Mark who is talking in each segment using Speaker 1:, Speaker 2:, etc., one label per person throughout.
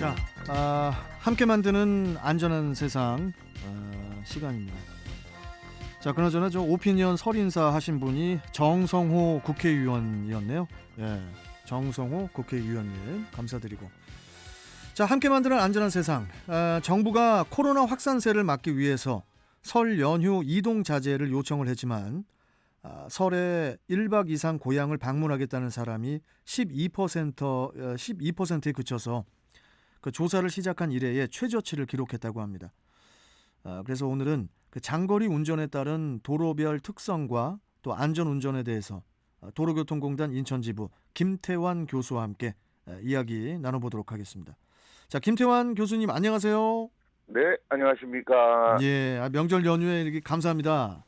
Speaker 1: 자, 함께 만드는 안전한 세상 시간입니다. 자, 그나저나 저 오피니언 설인사 하신 분이 정성호 국회의원이었네요. 예, 정성호 국회의원님 감사드리고. 자, 함께 만드는 안전한 세상. 정부가 코로나 확산세를 막기 위해서 설 연휴 이동 자제를 요청을 했지만 설에 1박 이상 고향을 방문하겠다는 사람이 12%에 그쳐서 그 조사를 시작한 이래에 최저치를 기록했다고 합니다. 그래서 오늘은 그 장거리 운전에 따른 도로별 특성과 또 안전운전에 대해서 도로교통공단 인천지부 김태환 교수와 함께 이야기 나눠보도록 하겠습니다. 자, 김태환 교수님 안녕하세요.
Speaker 2: 네, 안녕하십니까.
Speaker 1: 예, 명절 연휴에 이렇게 감사합니다.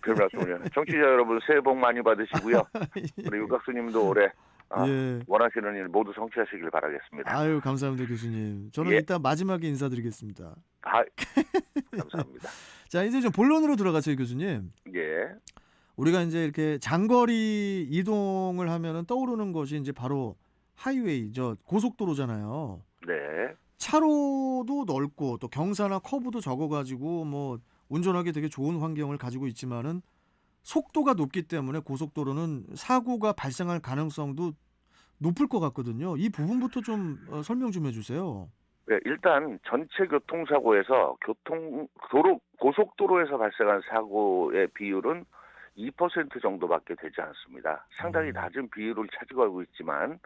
Speaker 2: 별 말씀을요. 청취자 여러분 새해 복 많이 받으시고요. 우리 육각수님도 올해
Speaker 1: 예.
Speaker 2: 원하시는 일 모두 성취하시길 바라겠습니다.
Speaker 1: 아유, 감사합니다, 교수님. 저는
Speaker 2: 예.
Speaker 1: 이따 마지막에 인사드리겠습니다.
Speaker 2: 감사합니다.
Speaker 1: 자, 이제 좀 본론으로 들어가세요, 교수님.
Speaker 2: 예.
Speaker 1: 우리가 이제 이렇게 장거리 이동을 하면은 떠오르는 것이 이제 바로 하이웨이, 고속도로잖아요.
Speaker 2: 네.
Speaker 1: 차로도 넓고 또 경사나 커브도 적어가지고 뭐 운전하기 되게 좋은 환경을 가지고 있지만은 속도가 높기 때문에 고속도로는 사고가 발생할 가능성도 높을 것 같거든요. 이 부분부터 좀 설명 좀 해주세요.
Speaker 2: 네, 일단 전체 교통사고에서 고속도로에서 발생한 사고의 비율은 2% 정도밖에 되지 않습니다. 상당히 낮은 비율을 차지하고 있지만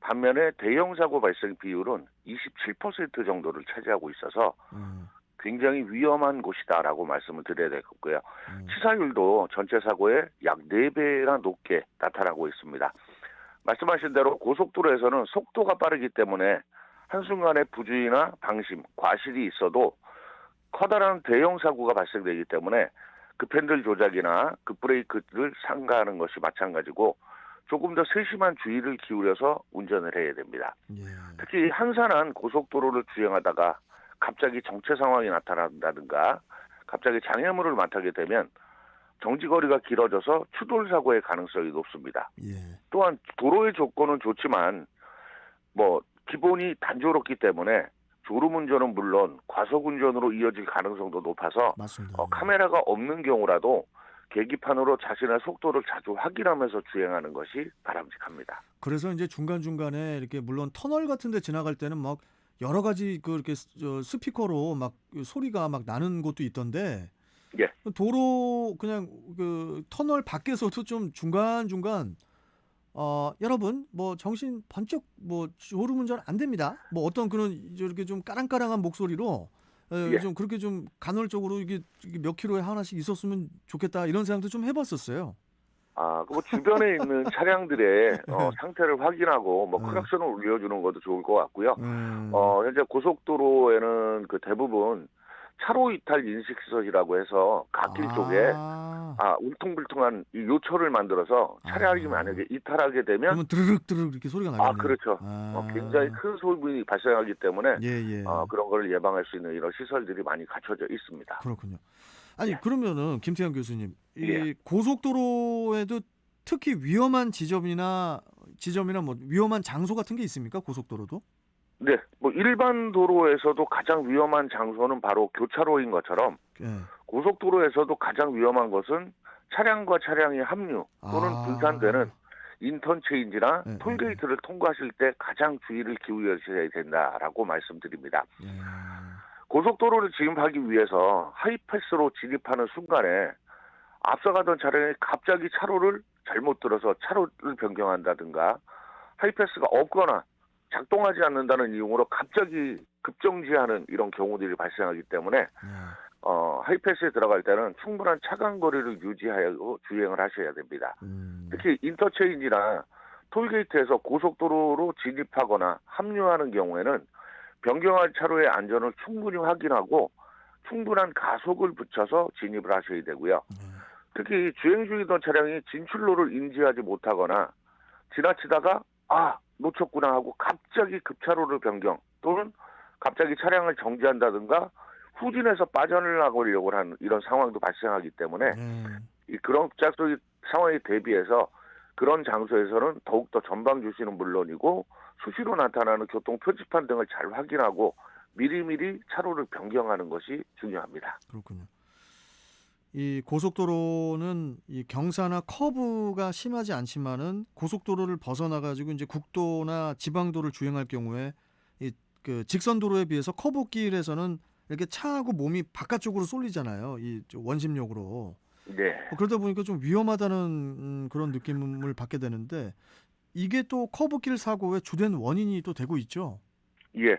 Speaker 2: 반면에 대형 사고 발생 비율은 27% 정도를 차지하고 있어서 굉장히 위험한 곳이다라고 말씀을 드려야 되겠고요. 치사율도 전체 사고의 약 4배나 높게 나타나고 있습니다. 말씀하신 대로 고속도로에서는 속도가 빠르기 때문에 한순간에 부주의나 방심, 과실이 있어도 커다란 대형 사고가 발생되기 때문에 급핸들 조작이나 급브레이크를 삼가하는 것이 마찬가지고 조금 더 세심한 주의를 기울여서 운전을 해야 됩니다.
Speaker 1: 예.
Speaker 2: 특히 한산한 고속도로를 주행하다가 갑자기 정체 상황이 나타난다든가 갑자기 장애물을 만나게 되면 정지거리가 길어져서 추돌 사고의 가능성이 높습니다.
Speaker 1: 예.
Speaker 2: 또한 도로의 조건은 좋지만 기본이 단조롭기 때문에 졸음운전은 물론 과속운전으로 이어질 가능성도 높아서
Speaker 1: 맞습니다.
Speaker 2: 카메라가 없는 경우라도 계기판으로 자신의 속도를 자주 확인하면서 주행하는 것이 바람직합니다.
Speaker 1: 그래서 이제 중간중간에 이렇게 물론 터널 같은 데 지나갈 때는 막 여러 가지 그렇게 스피커로 막 소리가 막 나는 곳도 있던데.
Speaker 2: 예.
Speaker 1: 도로 그냥 그 터널 밖에서도 좀 중간중간 여러분 정신 번쩍 졸음운전 안 됩니다. 어떤 그런 이렇게 좀 까랑까랑한 목소리로
Speaker 2: 예.
Speaker 1: 좀 그렇게 좀 간헐적으로 이게 몇 킬로에 하나씩 있었으면 좋겠다 이런 생각도 좀 해봤었어요.
Speaker 2: 주변에 있는 차량들의 상태를 확인하고 크락션을 울려주는 것도 좋을 것 같고요. 현재 고속도로에는 그 대부분 차로 이탈 인식 시설이라고 해서 갓길 쪽에 울퉁불퉁한 이 요철을 만들어서 차량이 만약에 이탈하게 되면
Speaker 1: 그러면 드르륵 이렇게 소리가 나겠네요.
Speaker 2: 그렇죠. 굉장히 큰 소음이 발생하기 때문에
Speaker 1: 예.
Speaker 2: 그런 걸 예방할 수 있는 이런 시설들이 많이 갖춰져 있습니다.
Speaker 1: 그렇군요. 아니 그러면은 김태환 교수님, 이
Speaker 2: 예.
Speaker 1: 고속도로에도 특히 위험한 지점이나 위험한 장소 같은 게 있습니까? 고속도로도?
Speaker 2: 네, 일반 도로에서도 가장 위험한 장소는 바로 교차로인 것처럼
Speaker 1: 예.
Speaker 2: 고속도로에서도 가장 위험한 것은 차량과 차량의 합류 또는 분산되는 인터체인지나 톨게이트를 통과하실 때 가장 주의를 기울여셔야 된다라고 말씀드립니다. 고속도로를 진입하기 위해서 하이패스로 진입하는 순간에 앞서가던 차량이 갑자기 차로를 잘못 들어서 차로를 변경한다든가 하이패스가 없거나 작동하지 않는다는 이유로 갑자기 급정지하는 이런 경우들이 발생하기 때문에 하이패스에 들어갈 때는 충분한 차간 거리를 유지하고 주행을 하셔야 됩니다. 특히 인터체인지나 톨게이트에서 고속도로로 진입하거나 합류하는 경우에는 변경할 차로의 안전을 충분히 확인하고 충분한 가속을 붙여서 진입을 하셔야 되고요. 특히 주행 중이던 차량이 진출로를 인지하지 못하거나 지나치다가 놓쳤구나 하고 갑자기 급차로를 변경 또는 갑자기 차량을 정지한다든가 후진해서 빠져나가려고 하는 이런 상황도 발생하기 때문에 그런 갑작스러운 상황에 대비해서 그런 장소에서는 더욱더 전방 주시는 물론이고 수시로 나타나는 교통 표지판 등을 잘 확인하고 미리미리 차로를 변경하는 것이 중요합니다.
Speaker 1: 그렇군요. 이 고속도로는 이 경사나 커브가 심하지 않지만은 고속도로를 벗어나 가지고 이제 국도나 지방도를 주행할 경우에 이 그 직선 도로에 비해서 커브길에서는 이렇게 차하고 몸이 바깥쪽으로 쏠리잖아요. 이 원심력으로.
Speaker 2: 네.
Speaker 1: 그러다 보니까 좀 위험하다는 그런 느낌을 받게 되는데 이게 또 커브길 사고의 주된 원인이 또 되고 있죠.
Speaker 2: 예.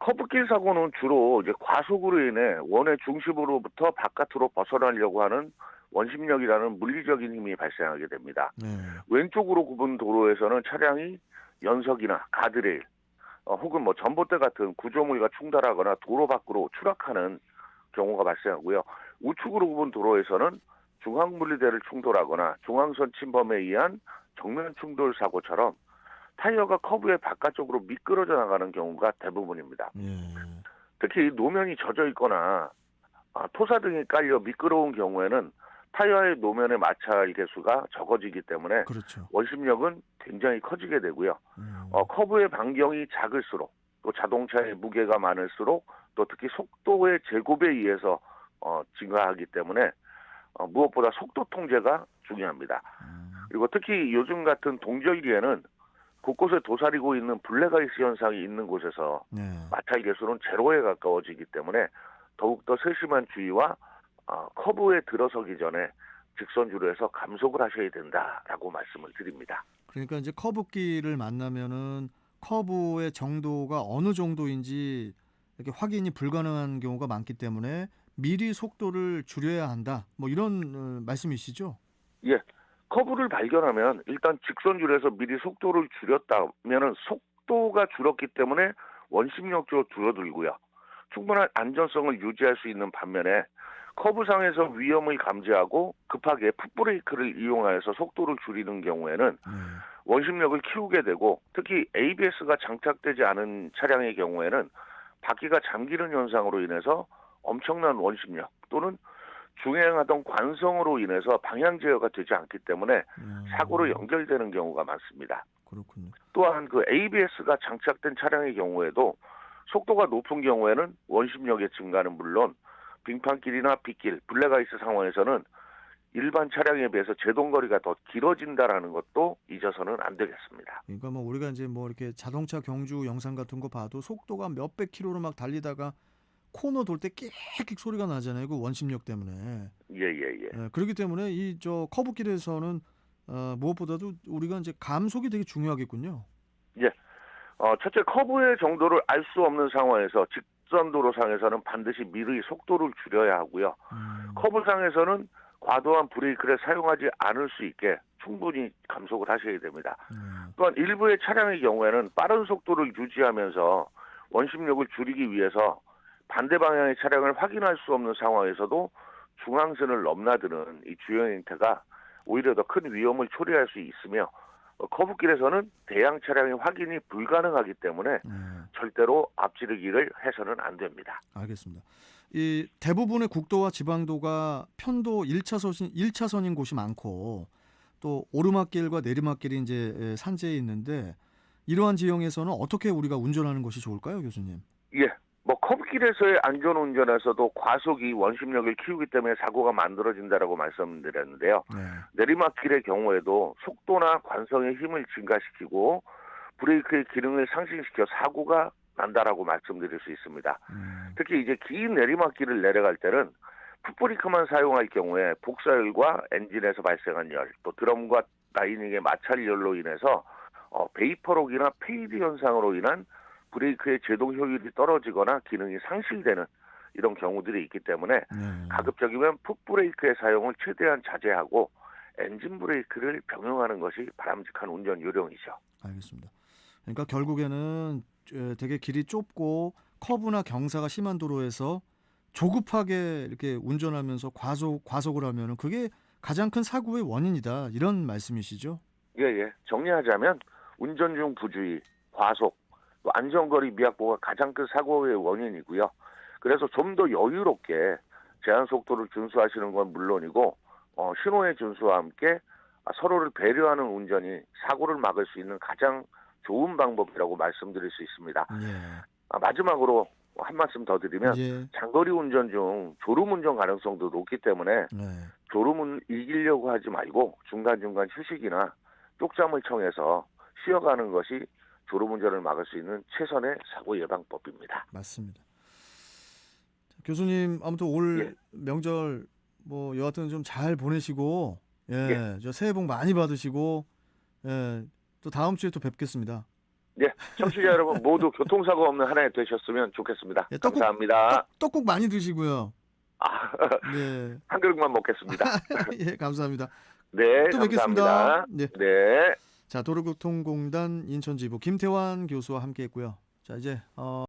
Speaker 2: 커브길 사고는 주로 이제 과속으로 인해 원의 중심으로부터 바깥으로 벗어나려고 하는 원심력이라는 물리적인 힘이 발생하게 됩니다.
Speaker 1: 네.
Speaker 2: 왼쪽으로 굽은 도로에서는 차량이 연석이나 가드레일 혹은 뭐 전봇대 같은 구조물과 충돌하거나 도로 밖으로 추락하는 경우가 발생하고요. 우측으로 굽은 도로에서는 중앙분리대를 충돌하거나 중앙선 침범에 의한 정면 충돌 사고처럼 타이어가 커브의 바깥쪽으로 미끄러져 나가는 경우가 대부분입니다.
Speaker 1: 예.
Speaker 2: 특히 노면이 젖어 있거나 토사 등이 깔려 미끄러운 경우에는 타이어의 노면의 마찰 개수가 적어지기 때문에
Speaker 1: 그렇죠.
Speaker 2: 원심력은 굉장히 커지게 되고요.
Speaker 1: 음.
Speaker 2: 커브의 반경이 작을수록 또 자동차의 무게가 많을수록 또 특히 속도의 제곱에 의해서 증가하기 때문에 무엇보다 속도 통제가 중요합니다. 그리고 특히 요즘 같은 동절기에는 곳곳에 도사리고 있는 블랙아이스 현상이 있는 곳에서
Speaker 1: 네.
Speaker 2: 마찰 개수는 제로에 가까워지기 때문에 더욱더 세심한 주의와 커브에 들어서기 전에 직선주로에서 감속을 하셔야 된다라고 말씀을 드립니다.
Speaker 1: 그러니까 이제 커브길을 만나면은 커브의 정도가 어느 정도인지 이렇게 확인이 불가능한 경우가 많기 때문에 미리 속도를 줄여야 한다. 뭐 이런 말씀이시죠?
Speaker 2: 예, 커브를 발견하면 일단 직선줄에서 미리 속도를 줄였다면은 속도가 줄었기 때문에 원심력도 줄어들고요. 충분한 안전성을 유지할 수 있는 반면에 커브상에서 위험을 감지하고 급하게 풋브레이크를 이용하여서 속도를 줄이는 경우에는
Speaker 1: 네.
Speaker 2: 원심력을 키우게 되고 특히 ABS가 장착되지 않은 차량의 경우에는 바퀴가 잠기는 현상으로 인해서 엄청난 원심력 또는 중행하던 관성으로 인해서 방향 제어가 되지 않기 때문에 사고로 연결되는 경우가 많습니다.
Speaker 1: 그렇군요.
Speaker 2: 또한 그 ABS가 장착된 차량의 경우에도 속도가 높은 경우에는 원심력의 증가는 물론 빙판길이나 빗길, 블랙아이스 상황에서는 일반 차량에 비해서 제동거리가 더 길어진다라는 것도 잊어서는 안 되겠습니다.
Speaker 1: 그러니까 뭐 우리가 이제 뭐 이렇게 자동차 경주 영상 같은 거 봐도 속도가 몇백 킬로로 막 달리다가 코너 돌 때 끽끽 소리가 나잖아요. 그 원심력 때문에.
Speaker 2: 예.
Speaker 1: 그렇기 때문에 이 커브길에서는 무엇보다도 우리가 이제 감속이 되게 중요하겠군요.
Speaker 2: 예. 첫째 커브의 정도를 알 수 없는 상황에서 직선 도로상에서는 반드시 미리 속도를 줄여야 하고요. 커브상에서는 과도한 브레이크를 사용하지 않을 수 있게 충분히 감속을 하셔야 됩니다. 또한 일부의 차량의 경우에는 빠른 속도를 유지하면서 원심력을 줄이기 위해서 반대 방향의 차량을 확인할 수 없는 상황에서도 중앙선을 넘나드는 이 주행 행태가 오히려 더 큰 위험을 초래할 수 있으며 커브길에서는 대형 차량의 확인이 불가능하기 때문에 절대로 앞지르기를 해서는 안 됩니다.
Speaker 1: 알겠습니다. 이 대부분의 국도와 지방도가 편도 1차선인 곳이 많고 또 오르막길과 내리막길이 이제 산재에 있는데 이러한 지형에서는 어떻게 우리가 운전하는 것이 좋을까요, 교수님?
Speaker 2: 예. 커브길에서의 안전운전에서도 과속이 원심력을 키우기 때문에 사고가 만들어진다라고 말씀드렸는데요. 내리막길의 경우에도 속도나 관성의 힘을 증가시키고 브레이크의 기능을 상승시켜 사고가 난다라고 말씀드릴 수 있습니다. 특히 이제 긴 내리막길을 내려갈 때는 풋브레이크만 사용할 경우에 복사열과 엔진에서 발생한 열, 또 드럼과 라이닝의 마찰열로 인해서 베이퍼록이나 페이드 현상으로 인한 브레이크의 제동 효율이 떨어지거나 기능이 상실되는 이런 경우들이 있기 때문에 가급적이면 풋브레이크의 사용을 최대한 자제하고 엔진 브레이크를 병용하는 것이 바람직한 운전 요령이죠.
Speaker 1: 알겠습니다. 그러니까 결국에는 되게 길이 좁고 커브나 경사가 심한 도로에서 조급하게 이렇게 운전하면서 과속을 하면은 그게 가장 큰 사고의 원인이다. 이런 말씀이시죠?
Speaker 2: 예. 정리하자면 운전 중 부주의, 과속, 또 안전거리 미확보가 가장 큰 사고의 원인이고요. 그래서 좀 더 여유롭게 제한 속도를 준수하시는 건 물론이고 신호의 준수와 함께 서로를 배려하는 운전이 사고를 막을 수 있는 가장 좋은 방법이라고 말씀드릴 수 있습니다.
Speaker 1: 예.
Speaker 2: 마지막으로 한 말씀 더 드리면
Speaker 1: 예.
Speaker 2: 장거리 운전 중 졸음 운전 가능성도 높기 때문에
Speaker 1: 네.
Speaker 2: 졸음은 이기려고 하지 말고 중간중간 휴식이나 쪽잠을 청해서 쉬어가는 것이 졸음 운전을 막을 수 있는 최선의 사고 예방법입니다.
Speaker 1: 맞습니다. 자, 교수님 아무튼 올
Speaker 2: 예.
Speaker 1: 명절 뭐 여하튼 좀 잘 보내시고 예,
Speaker 2: 예.
Speaker 1: 저 새해 복 많이 받으시고 예, 또 다음 주에 또 뵙겠습니다.
Speaker 2: 네, 청취자 여러분 모두 교통사고 없는 한 해 되셨으면 좋겠습니다.
Speaker 1: 예,
Speaker 2: 감사합니다.
Speaker 1: 떡국 많이 드시고요.
Speaker 2: 아,
Speaker 1: 네.
Speaker 2: 한 그릇만 먹겠습니다.
Speaker 1: 예, 감사합니다.
Speaker 2: 네,
Speaker 1: 또 뵙겠습니다.
Speaker 2: 감사합니다.
Speaker 1: 네.
Speaker 2: 네.
Speaker 1: 자, 도로교통공단 인천지부 김태환 교수와 함께했고요. 자, 이제